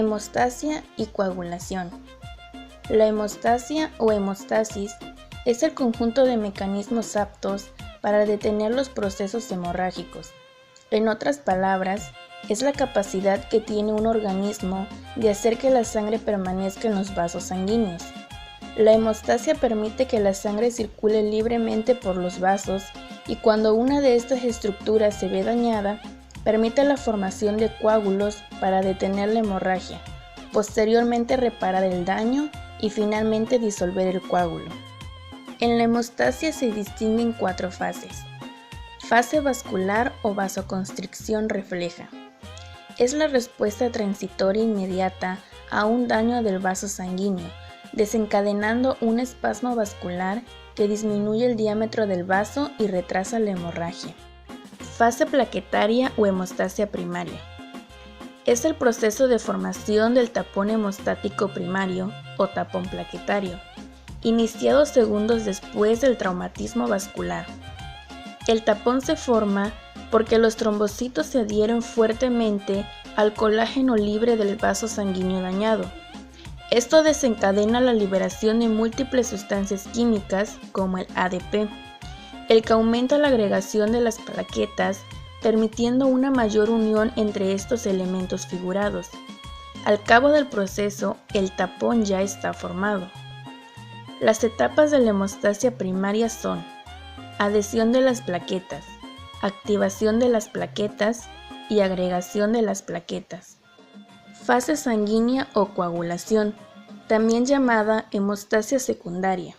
Hemostasia y coagulación. La hemostasia o hemostasis es el conjunto de mecanismos aptos para detener los procesos hemorrágicos. En otras palabras, es la capacidad que tiene un organismo de hacer que la sangre permanezca en los vasos sanguíneos. La hemostasia permite que la sangre circule libremente por los vasos y cuando una de estas estructuras se ve dañada, permite la formación de coágulos para detener la hemorragia, posteriormente reparar el daño y finalmente disolver el coágulo. En la hemostasia se distinguen 4 fases. Fase vascular o vasoconstricción refleja. Es la respuesta transitoria inmediata a un daño del vaso sanguíneo, desencadenando un espasmo vascular que disminuye el diámetro del vaso y retrasa la hemorragia. Fase plaquetaria o hemostasia primaria. Es el proceso de formación del tapón hemostático primario o tapón plaquetario, iniciado segundos después del traumatismo vascular. El tapón se forma porque los trombocitos se adhieren fuertemente al colágeno libre del vaso sanguíneo dañado. Esto desencadena la liberación de múltiples sustancias químicas como el ADP, el que aumenta la agregación de las plaquetas, permitiendo una mayor unión entre estos elementos figurados. Al cabo del proceso, el tapón ya está formado. Las etapas de la hemostasia primaria son: adhesión de las plaquetas, activación de las plaquetas y agregación de las plaquetas. Fase sanguínea o coagulación, también llamada hemostasia secundaria.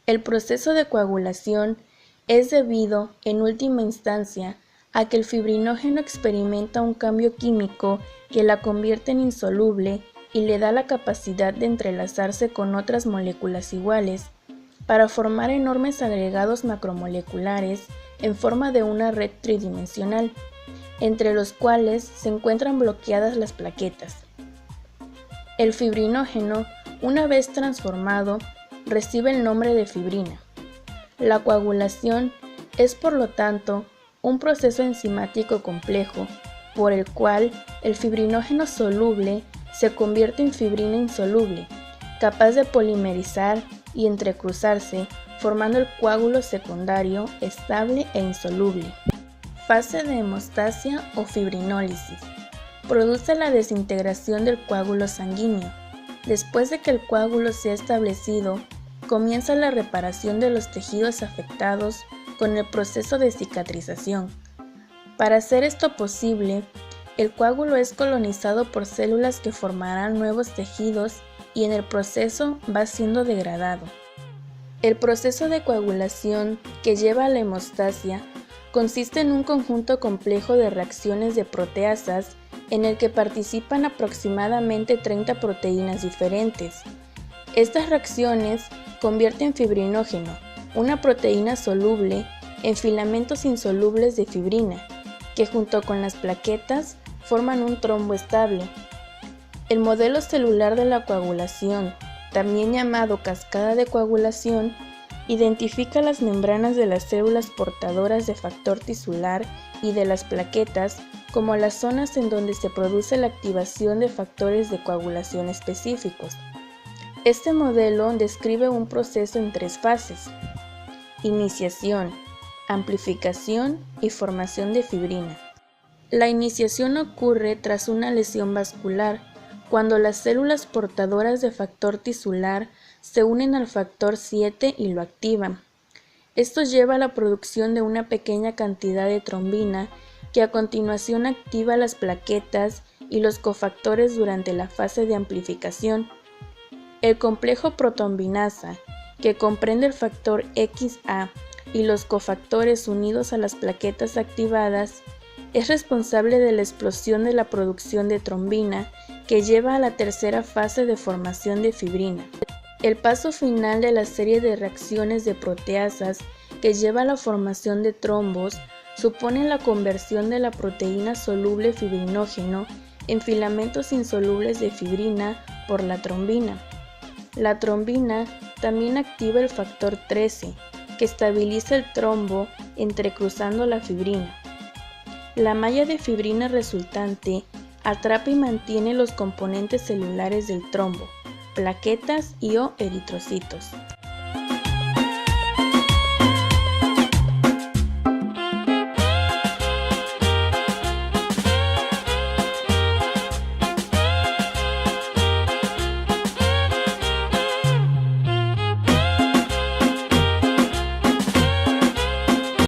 El proceso de coagulación es debido, en última instancia, a que el fibrinógeno experimenta un cambio químico que la convierte en insoluble y le da la capacidad de entrelazarse con otras moléculas iguales para formar enormes agregados macromoleculares en forma de una red tridimensional, entre los cuales se encuentran bloqueadas las plaquetas. El fibrinógeno, una vez transformado, recibe el nombre de fibrina. La coagulación es, por lo tanto, un proceso enzimático complejo por el cual el fibrinógeno soluble se convierte en fibrina insoluble, capaz de polimerizar y entrecruzarse, formando el coágulo secundario estable e insoluble. Fase de hemostasia o fibrinólisis. Produce la desintegración del coágulo sanguíneo. Después de que el coágulo se ha establecido, comienza la reparación de los tejidos afectados con el proceso de cicatrización. Para hacer esto posible, el coágulo es colonizado por células que formarán nuevos tejidos y en el proceso va siendo degradado. El proceso de coagulación que lleva a la hemostasia consiste en un conjunto complejo de reacciones de proteasas en el que participan aproximadamente 30 proteínas diferentes. Estas reacciones convierten fibrinógeno, una proteína soluble, en filamentos insolubles de fibrina, que junto con las plaquetas forman un trombo estable. El modelo celular de la coagulación, también llamado cascada de coagulación, identifica las membranas de las células portadoras de factor tisular y de las plaquetas como las zonas en donde se produce la activación de factores de coagulación específicos. Este modelo describe un proceso en 3 fases: iniciación, amplificación y formación de fibrina. La iniciación ocurre tras una lesión vascular, cuando las células portadoras de factor tisular se unen al factor 7 y lo activan. Esto lleva a la producción de una pequeña cantidad de trombina que a continuación activa las plaquetas y los cofactores durante la fase de amplificación. El complejo protrombinasa, que comprende el factor XA y los cofactores unidos a las plaquetas activadas, es responsable de la explosión de la producción de trombina que lleva a la tercera fase de formación de fibrina. El paso final de la serie de reacciones de proteasas que lleva a la formación de trombos supone la conversión de la proteína soluble fibrinógeno en filamentos insolubles de fibrina por la trombina. La trombina también activa el factor 13, que estabiliza el trombo entrecruzando la fibrina. La malla de fibrina resultante Atrapa y mantiene los componentes celulares del trombo, plaquetas y o eritrocitos.